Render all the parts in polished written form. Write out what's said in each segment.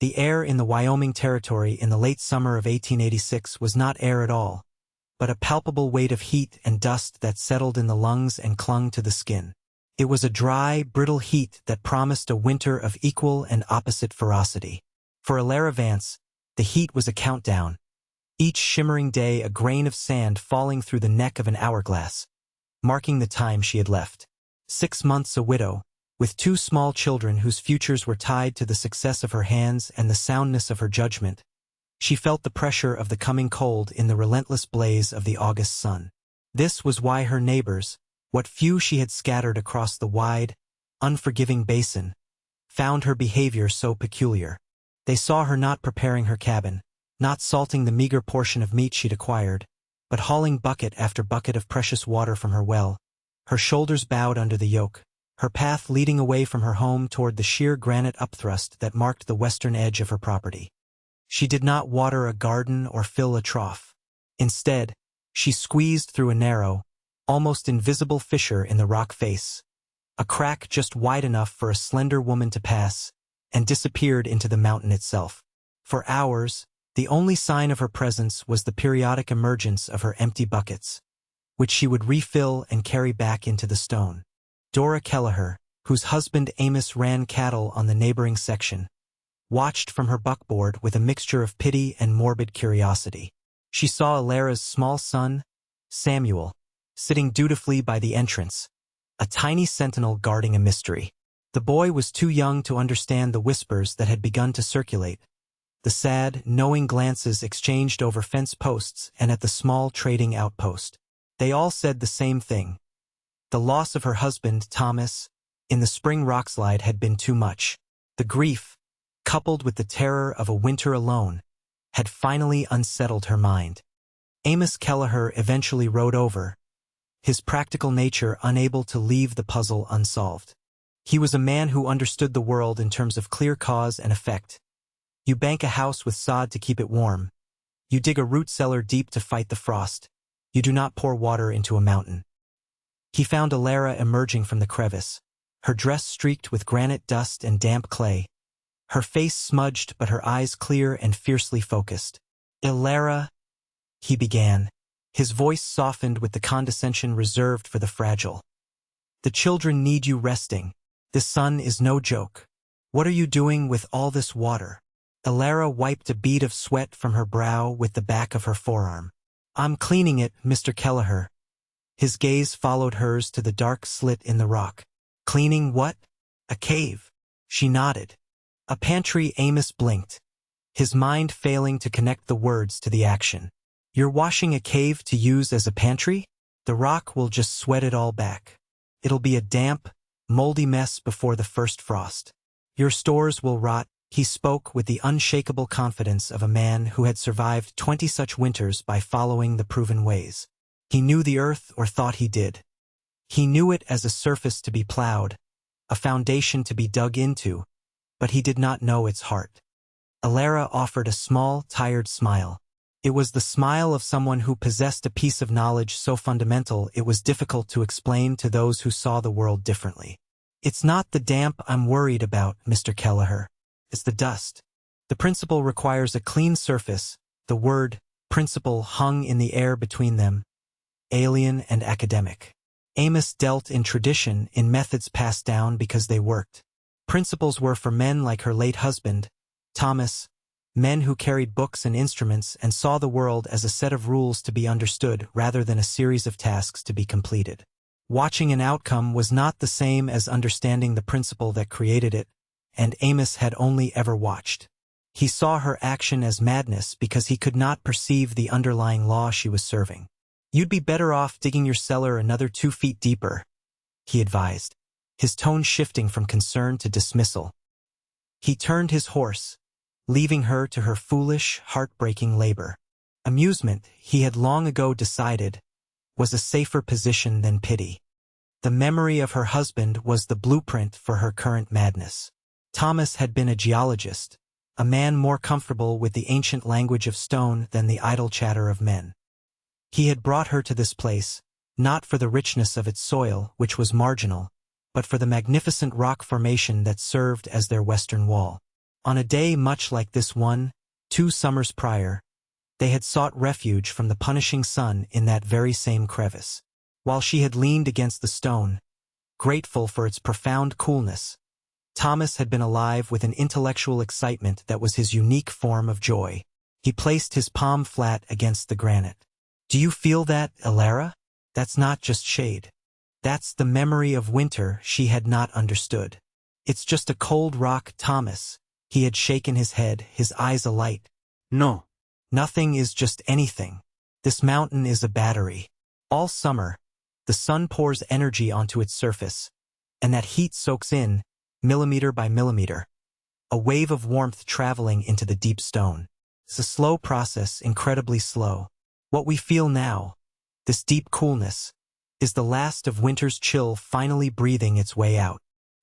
The air in the Wyoming Territory in the late summer of 1886 was not air at all, but a palpable weight of heat and dust that settled in the lungs and clung to the skin. It was a dry, brittle heat that promised a winter of equal and opposite ferocity. For Elara Vance, the heat was a countdown, each shimmering day a grain of sand falling through the neck of an hourglass, marking the time she had left. 6 months a widow, with 2 small children whose futures were tied to the success of her hands and the soundness of her judgment, she felt the pressure of the coming cold in the relentless blaze of the August sun. This was why her neighbors, what few she had scattered across the wide, unforgiving basin, found her behavior so peculiar. They saw her not preparing her cabin, not salting the meager portion of meat she'd acquired, but hauling bucket after bucket of precious water from her well, her shoulders bowed under the yoke, her path leading away from her home toward the sheer granite upthrust that marked the western edge of her property. She did not water a garden or fill a trough. Instead, she squeezed through a narrow, almost invisible fissure in the rock face, a crack just wide enough for a slender woman to pass, and disappeared into the mountain itself. For hours, the only sign of her presence was the periodic emergence of her empty buckets, which she would refill and carry back into the stone. Dora Kelleher, whose husband Amos ran cattle on the neighboring section, watched from her buckboard with a mixture of pity and morbid curiosity. She saw Elara's small son, Samuel, sitting dutifully by the entrance, a tiny sentinel guarding a mystery. The boy was too young to understand the whispers that had begun to circulate, the sad, knowing glances exchanged over fence posts and at the small trading outpost. They all said the same thing. The loss of her husband, Thomas, in the spring rockslide had been too much. The grief, coupled with the terror of a winter alone, had finally unsettled her mind. Amos Kelleher eventually rode over, his practical nature unable to leave the puzzle unsolved. He was a man who understood the world in terms of clear cause and effect. You bank a house with sod to keep it warm. You dig a root cellar deep to fight the frost. You do not pour water into a mountain. He found Elara emerging from the crevice, her dress streaked with granite dust and damp clay, her face smudged but her eyes clear and fiercely focused. "Elara," he began, his voice softened with the condescension reserved for the fragile. "The children need you resting. The sun is no joke. What are you doing with all this water?" Elara wiped a bead of sweat from her brow with the back of her forearm. "I'm cleaning it, Mr. Kelleher." His gaze followed hers to the dark slit in the rock. "Cleaning what? A cave?" She nodded. "A pantry." Amos blinked, his mind failing to connect the words to the action. "You're washing a cave to use as a pantry? The rock will just sweat it all back. It'll be a damp, moldy mess before the first frost. Your stores will rot." He spoke with the unshakable confidence of a man who had survived 20 such winters by following the proven ways. He knew the earth, or thought he did. He knew it as a surface to be plowed, a foundation to be dug into, but he did not know its heart. Elara offered a small, tired smile. It was the smile of someone who possessed a piece of knowledge so fundamental it was difficult to explain to those who saw the world differently. "It's not the damp I'm worried about, Mr. Kelleher. It's the dust. The principle requires a clean surface." The word principle hung in the air between them, alien and academic. Amos dealt in tradition, in methods passed down because they worked. Principles were for men like her late husband, Thomas, men who carried books and instruments and saw the world as a set of rules to be understood rather than a series of tasks to be completed. Watching an outcome was not the same as understanding the principle that created it, and Amos had only ever watched. He saw her action as madness because he could not perceive the underlying law she was serving. "You'd be better off digging your cellar another 2 feet deeper," he advised, his tone shifting from concern to dismissal. He turned his horse, leaving her to her foolish, heartbreaking labor. Amusement, he had long ago decided, was a safer position than pity. The memory of her husband was the blueprint for her current madness. Thomas had been a geologist, a man more comfortable with the ancient language of stone than the idle chatter of men. He had brought her to this place, not for the richness of its soil, which was marginal, but for the magnificent rock formation that served as their western wall. On a day much like this one, 2 summers prior, they had sought refuge from the punishing sun in that very same crevice. While she had leaned against the stone, grateful for its profound coolness, Thomas had been alive with an intellectual excitement that was his unique form of joy. He placed his palm flat against the granite. "Do you feel that, Elara? That's not just shade. That's the memory of winter she had not understood. It's just a cold rock, Thomas." He had shaken his head, his eyes alight. "No. Nothing is just anything. This mountain is a battery. All summer, the sun pours energy onto its surface, and that heat soaks in, millimeter by millimeter, a wave of warmth traveling into the deep stone. It's a slow process, incredibly slow. What we feel now, this deep coolness, is the last of winter's chill finally breathing its way out."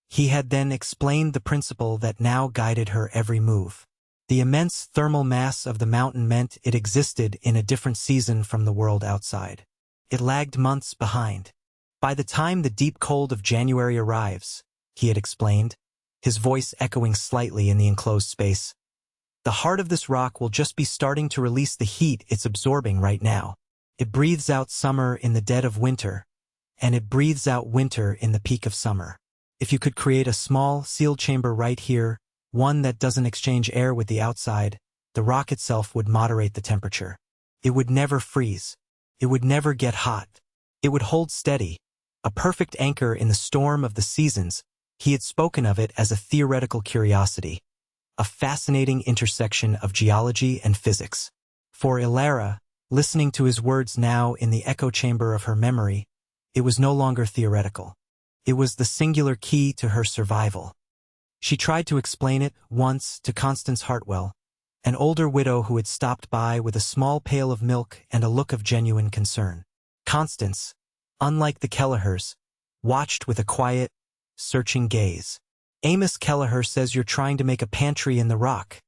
He had then explained the principle that now guided her every move. The immense thermal mass of the mountain meant it existed in a different season from the world outside. It lagged months behind. "By the time the deep cold of January arrives," he had explained, his voice echoing slightly in the enclosed space, "the heart of this rock will just be starting to release the heat it's absorbing right now. It breathes out summer in the dead of winter, and it breathes out winter in the peak of summer. If you could create a small, sealed chamber right here, one that doesn't exchange air with the outside, the rock itself would moderate the temperature. It would never freeze. It would never get hot. It would hold steady, a perfect anchor in the storm of the seasons." He had spoken of it as a theoretical curiosity, a fascinating intersection of geology and physics. For Elara, listening to his words now in the echo chamber of her memory, it was no longer theoretical. It was the singular key to her survival. She tried to explain it once to Constance Hartwell, an older widow who had stopped by with a small pail of milk and a look of genuine concern. Constance, unlike the Kelleher's, watched with a quiet, searching gaze. "Amos Kelleher says you're trying to make a pantry in the rock,"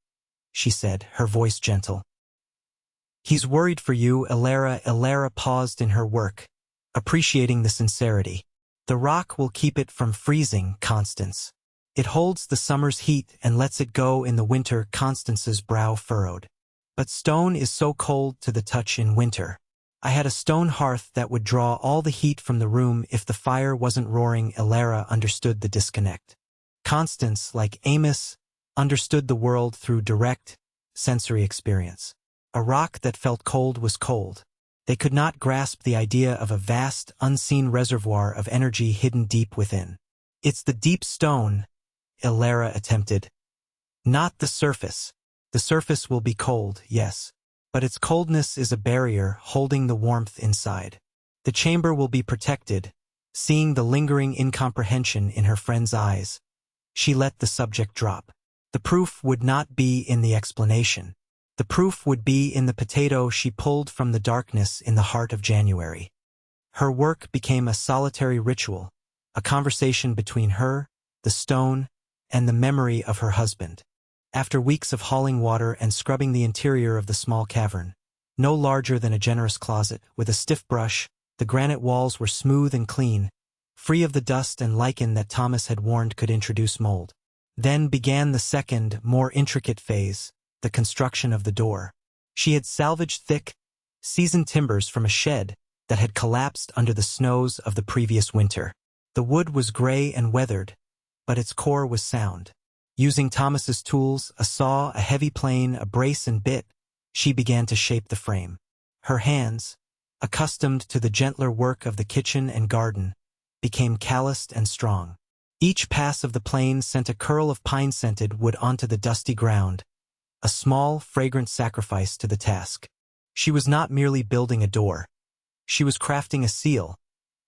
she said, her voice gentle. "He's worried for you, Elara." Elara paused in her work, appreciating the sincerity. "The rock will keep it from freezing, Constance. It holds the summer's heat and lets it go in the winter." Constance's brow furrowed. "But stone is so cold to the touch in winter. I had a stone hearth that would draw all the heat from the room if the fire wasn't roaring." Elara understood the disconnect. Constance, like Amos, understood the world through direct, sensory experience. A rock that felt cold was cold. They could not grasp the idea of a vast, unseen reservoir of energy hidden deep within. "It's the deep stone," Elara attempted. "Not the surface. The surface will be cold, yes. But its coldness is a barrier holding the warmth inside. The chamber will be protected." Seeing the lingering incomprehension in her friend's eyes, she let the subject drop. The proof would not be in the explanation. The proof would be in the potato she pulled from the darkness in the heart of January. Her work became a solitary ritual, a conversation between her, the stone, and the memory of her husband. After weeks of hauling water and scrubbing the interior of the small cavern, no larger than a generous closet, with a stiff brush, the granite walls were smooth and clean, free of the dust and lichen that Thomas had warned could introduce mold. Then began the second, more intricate phase, the construction of the door. She had salvaged thick, seasoned timbers from a shed that had collapsed under the snows of the previous winter. The wood was gray and weathered, but its core was sound. Using Thomas's tools, a saw, a heavy plane, a brace and bit, she began to shape the frame. Her hands, accustomed to the gentler work of the kitchen and garden, became calloused and strong. Each pass of the plane sent a curl of pine-scented wood onto the dusty ground, a small, fragrant sacrifice to the task. She was not merely building a door. She was crafting a seal,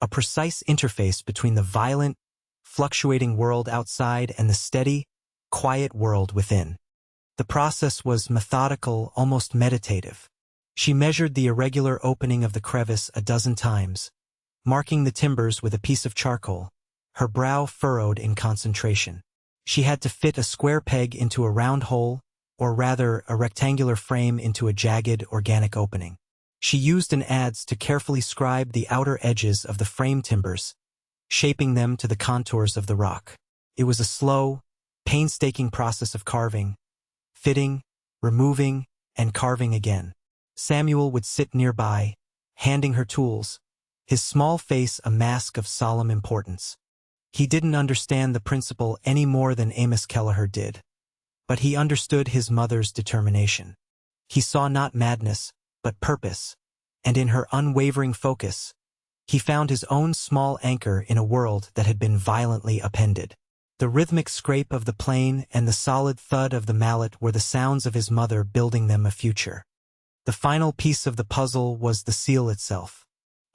a precise interface between the violent, fluctuating world outside and the steady, quiet world within. The process was methodical, almost meditative. She measured the irregular opening of the crevice a dozen times, marking the timbers with a piece of charcoal, her brow furrowed in concentration. She had to fit a square peg into a round hole, or rather a rectangular frame into a jagged, organic opening. She used an adze to carefully scribe the outer edges of the frame timbers, shaping them to the contours of the rock. It was a slow, painstaking process of carving, fitting, removing, and carving again. Samuel would sit nearby, handing her tools, his small face a mask of solemn importance. He didn't understand the principle any more than Amos Kelleher did, but he understood his mother's determination. He saw not madness, but purpose, and in her unwavering focus, he found his own small anchor in a world that had been violently upended. The rhythmic scrape of the plane and the solid thud of the mallet were the sounds of his mother building them a future. The final piece of the puzzle was the seal itself.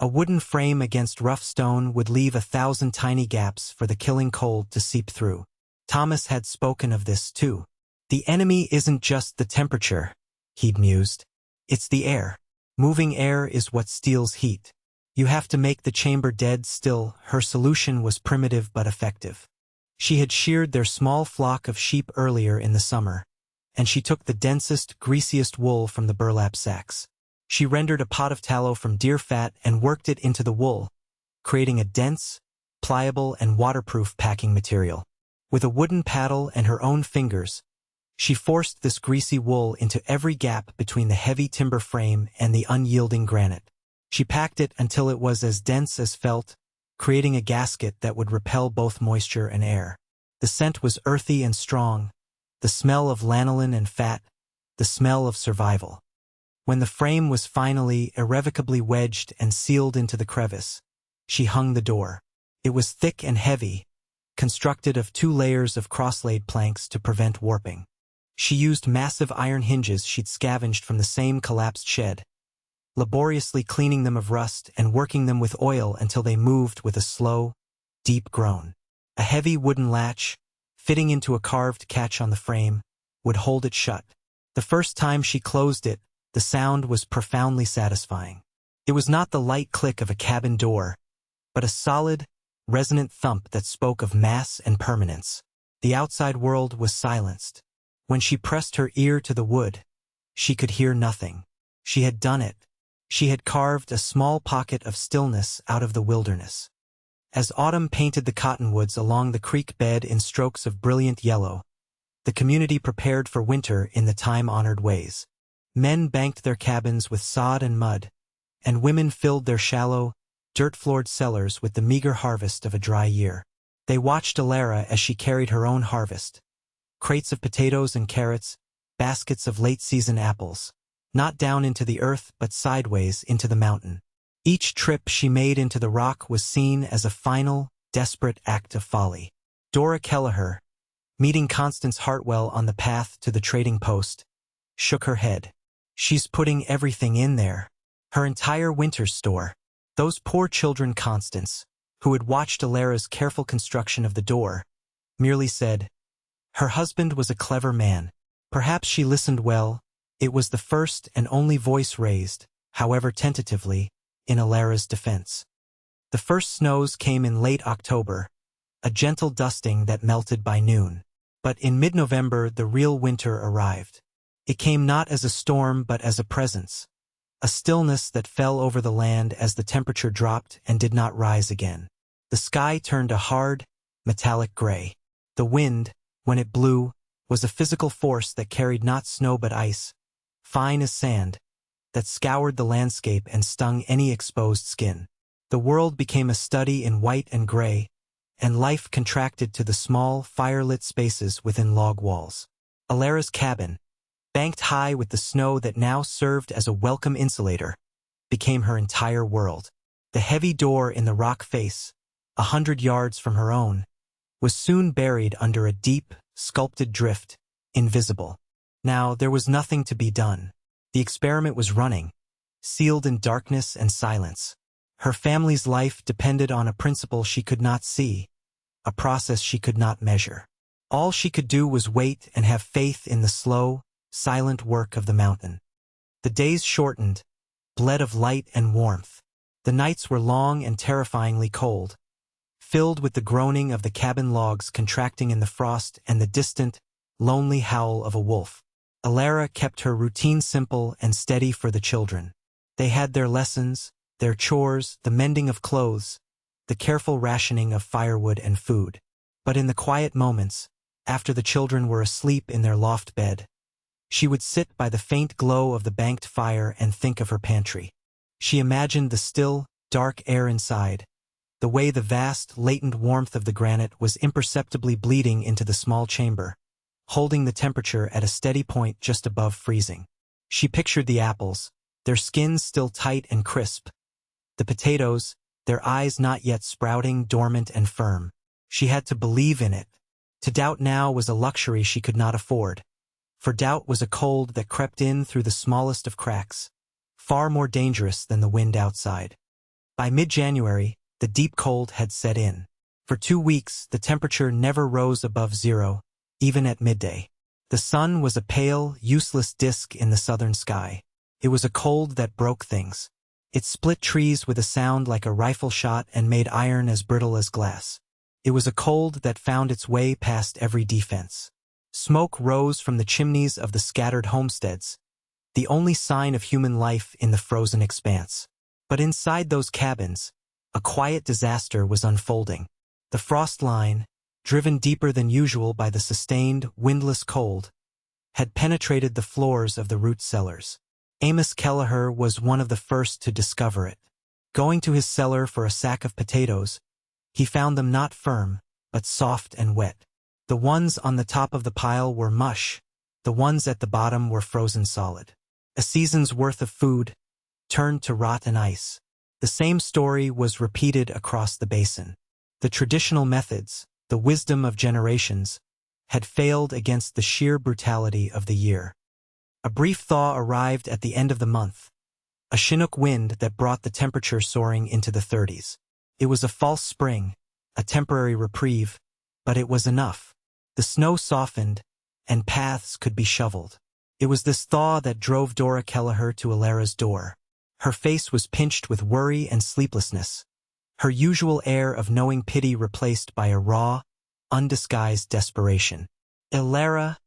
A wooden frame against rough stone would leave 1,000 tiny gaps for the killing cold to seep through. Thomas had spoken of this too. The enemy isn't just the temperature, he'd mused. It's the air. Moving air is what steals heat. You have to make the chamber dead still. Her solution was primitive but effective. She had sheared their small flock of sheep earlier in the summer, and she took the densest, greasiest wool from the burlap sacks. She rendered a pot of tallow from deer fat and worked it into the wool, creating a dense, pliable, and waterproof packing material. With a wooden paddle and her own fingers, she forced this greasy wool into every gap between the heavy timber frame and the unyielding granite. She packed it until it was as dense as felt, creating a gasket that would repel both moisture and air. The scent was earthy and strong, the smell of lanolin and fat, the smell of survival. When the frame was finally irrevocably wedged and sealed into the crevice, she hung the door. It was thick and heavy, constructed of 2 layers of cross-laid planks to prevent warping. She used massive iron hinges she'd scavenged from the same collapsed shed, laboriously cleaning them of rust and working them with oil until they moved with a slow, deep groan. A heavy wooden latch, fitting into a carved catch on the frame, would hold it shut. The first time she closed it, the sound was profoundly satisfying. It was not the light click of a cabin door, but a solid, resonant thump that spoke of mass and permanence. The outside world was silenced. When she pressed her ear to the wood, she could hear nothing. She had done it. She had carved a small pocket of stillness out of the wilderness. As autumn painted the cottonwoods along the creek bed in strokes of brilliant yellow, the community prepared for winter in the time-honored ways. Men banked their cabins with sod and mud, and women filled their shallow, dirt-floored cellars with the meager harvest of a dry year. They watched Elara as she carried her own harvest, crates of potatoes and carrots, baskets of late-season apples, not down into the earth but sideways into the mountain. Each trip she made into the rock was seen as a final, desperate act of folly. Dora Kelleher, meeting Constance Hartwell on the path to the trading post, shook her head. She's putting everything in there. Her entire winter's store. Those poor children. Constance, who had watched Elara's careful construction of the door, merely said, her husband was a clever man. Perhaps she listened well. It was the first and only voice raised, however tentatively, in Elara's defense. The first snows came in late October, a gentle dusting that melted by noon. But in mid-November the real winter arrived. It came not as a storm but as a presence, a stillness that fell over the land as the temperature dropped and did not rise again. The sky turned a hard, metallic gray. The wind, when it blew, was a physical force that carried not snow but ice, fine as sand, that scoured the landscape and stung any exposed skin. The world became a study in white and gray, and life contracted to the small, fire-lit spaces within log walls. Elara's cabin, banked high with the snow that now served as a welcome insulator, became her entire world. The heavy door in the rock face, 100 yards from her own, was soon buried under a deep, sculpted drift, invisible. Now there was nothing to be done. The experiment was running, sealed in darkness and silence. Her family's life depended on a principle she could not see, a process she could not measure. All she could do was wait and have faith in the slow, silent work of the mountain. The days shortened, bled of light and warmth. The nights were long and terrifyingly cold, filled with the groaning of the cabin logs contracting in the frost and the distant, lonely howl of a wolf. Elara kept her routine simple and steady for the children. They had their lessons, their chores, the mending of clothes, the careful rationing of firewood and food. But in the quiet moments, after the children were asleep in their loft bed. She would sit by the faint glow of the banked fire and think of her pantry. She imagined the still, dark air inside, the way the vast, latent warmth of the granite was imperceptibly bleeding into the small chamber, holding the temperature at a steady point just above freezing. She pictured the apples, their skins still tight and crisp, the potatoes, their eyes not yet sprouting, dormant and firm. She had to believe in it. To doubt now was a luxury she could not afford, for doubt was a cold that crept in through the smallest of cracks, far more dangerous than the wind outside. By mid-January, the deep cold had set in. For 2 weeks, the temperature never rose above zero, even at midday. The sun was a pale, useless disk in the southern sky. It was a cold that broke things. It split trees with a sound like a rifle shot and made iron as brittle as glass. It was a cold that found its way past every defense. Smoke rose from the chimneys of the scattered homesteads, the only sign of human life in the frozen expanse. But inside those cabins, a quiet disaster was unfolding. The frost line, driven deeper than usual by the sustained, windless cold, had penetrated the floors of the root cellars. Amos Kelleher was one of the first to discover it. Going to his cellar for a sack of potatoes, he found them not firm, but soft and wet. The ones on the top of the pile were mush, the ones at the bottom were frozen solid. A season's worth of food turned to rot and ice. The same story was repeated across the basin. The traditional methods, the wisdom of generations, had failed against the sheer brutality of the year. A brief thaw arrived at the end of the month, a Chinook wind that brought the temperature soaring into the 30s. It was a false spring, a temporary reprieve, but it was enough. The snow softened, and paths could be shoveled. It was this thaw that drove Dora Kelleher to Elara's door. Her face was pinched with worry and sleeplessness, her usual air of knowing pity replaced by a raw, undisguised desperation. "Elara,"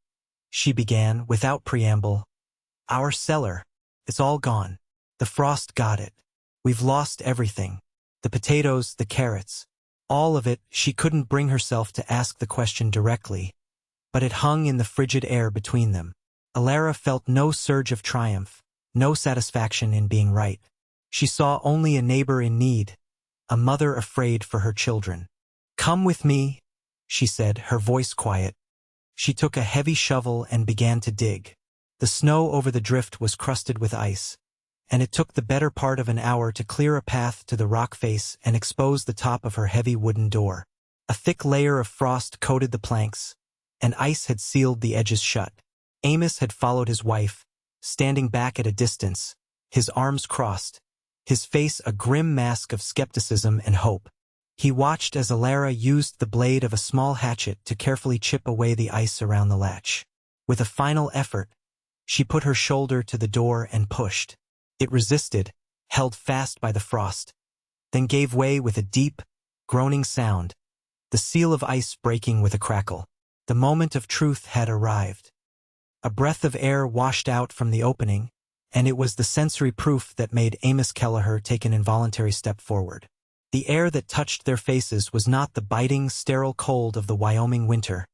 she began, without preamble, "our cellar, it's all gone. The frost got it. We've lost everything. The potatoes, the carrots, all of it." She couldn't bring herself to ask the question directly, but it hung in the frigid air between them. Elara felt no surge of triumph, no satisfaction in being right. She saw only a neighbor in need, a mother afraid for her children. "Come with me," she said, her voice quiet. She took a heavy shovel and began to dig. The snow over the drift was crusted with ice, and it took the better part of an hour to clear a path to the rock face and expose the top of her heavy wooden door. A thick layer of frost coated the planks, and ice had sealed the edges shut. Amos had followed his wife, standing back at a distance, his arms crossed, his face a grim mask of skepticism and hope. He watched as Elara used the blade of a small hatchet to carefully chip away the ice around the latch. With a final effort, she put her shoulder to the door and pushed. It resisted, held fast by the frost, then gave way with a deep, groaning sound, the seal of ice breaking with a crackle. The moment of truth had arrived. A breath of air washed out from the opening, and it was the sensory proof that made Amos Kelleher take an involuntary step forward. The air that touched their faces was not the biting, sterile cold of the Wyoming winter,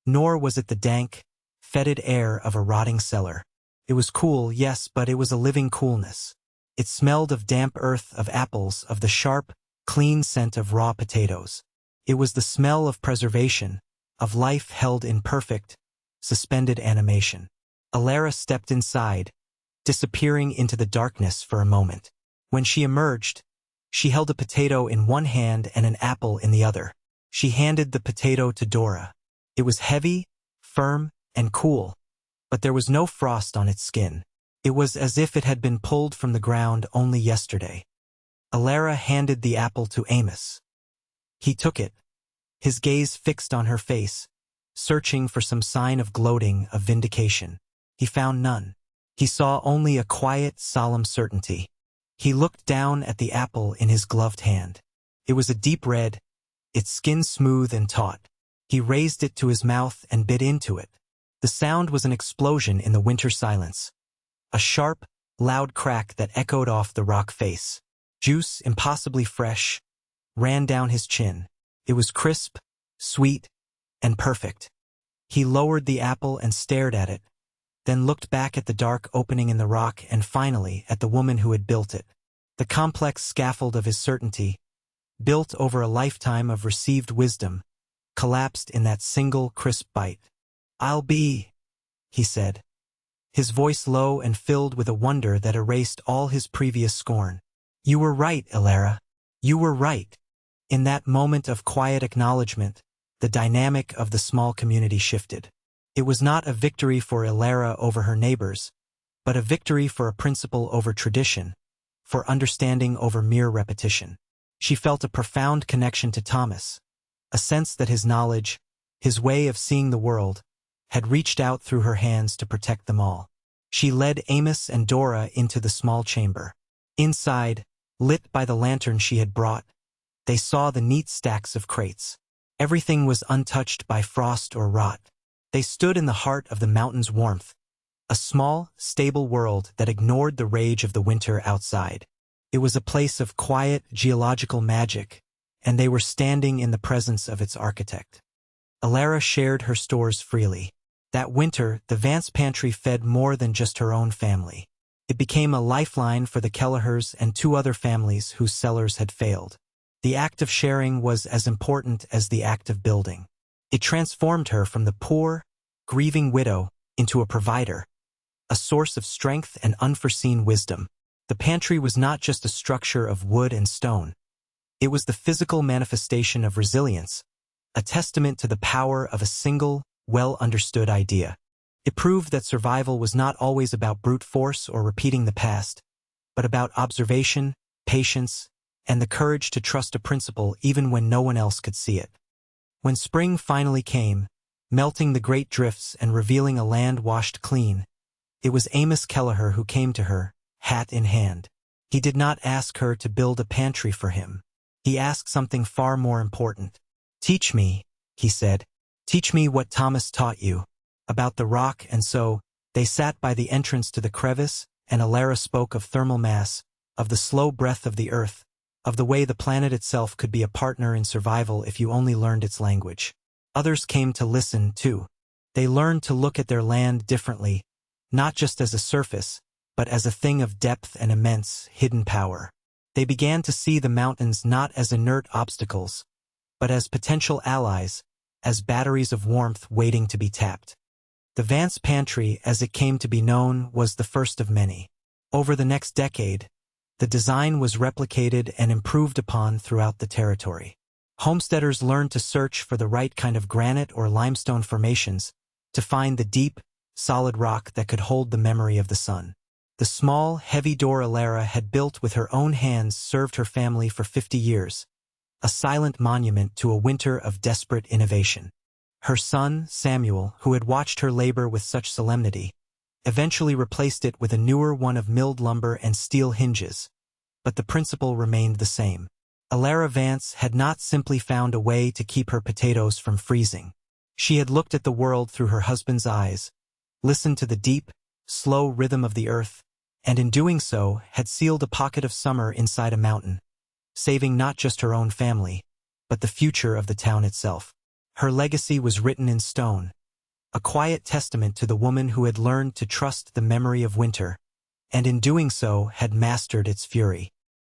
nor was it the dank, fetid air of a rotting cellar. It was cool, yes, but it was a living coolness. It smelled of damp earth, of apples, of the sharp, clean scent of raw potatoes. It was the smell of preservation, of life held in perfect, suspended animation. Elara stepped inside, disappearing into the darkness for a moment. When she emerged, she held a potato in one hand and an apple in the other. She handed the potato to Dora. It was heavy, firm, and cool, but there was no frost on its skin. It was as if it had been pulled from the ground only yesterday. Elara handed the apple to Amos. He took it, his gaze fixed on her face, searching for some sign of gloating, of vindication. He found none. He saw only a quiet, solemn certainty. He looked down at the apple in his gloved hand. It was a deep red, its skin smooth and taut. He raised it to his mouth and bit into it. The sound was an explosion in the winter silence. A sharp, loud crack that echoed off the rock face. Juice, impossibly fresh, ran down his chin. It was crisp, sweet, and perfect. He lowered the apple and stared at it, then looked back at the dark opening in the rock and finally at the woman who had built it. The complex scaffold of his certainty, built over a lifetime of received wisdom, collapsed in that single crisp bite. "I'll be," he said, his voice low and filled with a wonder that erased all his previous scorn. "You were right, Elara. You were right." In that moment of quiet acknowledgement, the dynamic of the small community shifted. It was not a victory for Elara over her neighbors, but a victory for a principle over tradition, for understanding over mere repetition. She felt a profound connection to Thomas, a sense that his knowledge, his way of seeing the world, had reached out through her hands to protect them all. She led Amos and Dora into the small chamber. Inside, lit by the lantern she had brought, they saw the neat stacks of crates. Everything was untouched by frost or rot. They stood in the heart of the mountain's warmth, a small, stable world that ignored the rage of the winter outside. It was a place of quiet, geological magic, and they were standing in the presence of its architect. Elara shared her stores freely. That winter, the Vance pantry fed more than just her own family. It became a lifeline for the Kelleher's and 2 other families whose cellars had failed. The act of sharing was as important as the act of building. It transformed her from the poor, grieving widow into a provider, a source of strength and unforeseen wisdom. The pantry was not just a structure of wood and stone. It was the physical manifestation of resilience, a testament to the power of a single, well-understood idea. It proved that survival was not always about brute force or repeating the past, but about observation, patience, and the courage to trust a principle even when no one else could see it. When spring finally came, melting the great drifts and revealing a land washed clean, it was Amos Kelleher who came to her, hat in hand. He did not ask her to build a pantry for him. He asked something far more important. "Teach me," he said. "Teach me what Thomas taught you about the rock." And so, they sat by the entrance to the crevice, and Elara spoke of thermal mass, of the slow breath of the earth, of the way the planet itself could be a partner in survival if you only learned its language. Others came to listen, too. They learned to look at their land differently, not just as a surface, but as a thing of depth and immense, hidden power. They began to see the mountains not as inert obstacles, but as potential allies, as batteries of warmth waiting to be tapped. The Vance Pantry, as it came to be known, was the first of many. Over the next decade, the design was replicated and improved upon throughout the territory. Homesteaders learned to search for the right kind of granite or limestone formations, to find the deep, solid rock that could hold the memory of the sun. The small, heavy door Elara had built with her own hands served her family for 50 years, a silent monument to a winter of desperate innovation. Her son, Samuel, who had watched her labor with such solemnity, eventually replaced it with a newer one of milled lumber and steel hinges, but the principle remained the same. Elara Vance had not simply found a way to keep her potatoes from freezing. She had looked at the world through her husband's eyes, listened to the deep, slow rhythm of the earth, and in doing so had sealed a pocket of summer inside a mountain, saving not just her own family, but the future of the town itself. Her legacy was written in stone, a quiet testament to the woman who had learned to trust the memory of winter, and in doing so had mastered its fury.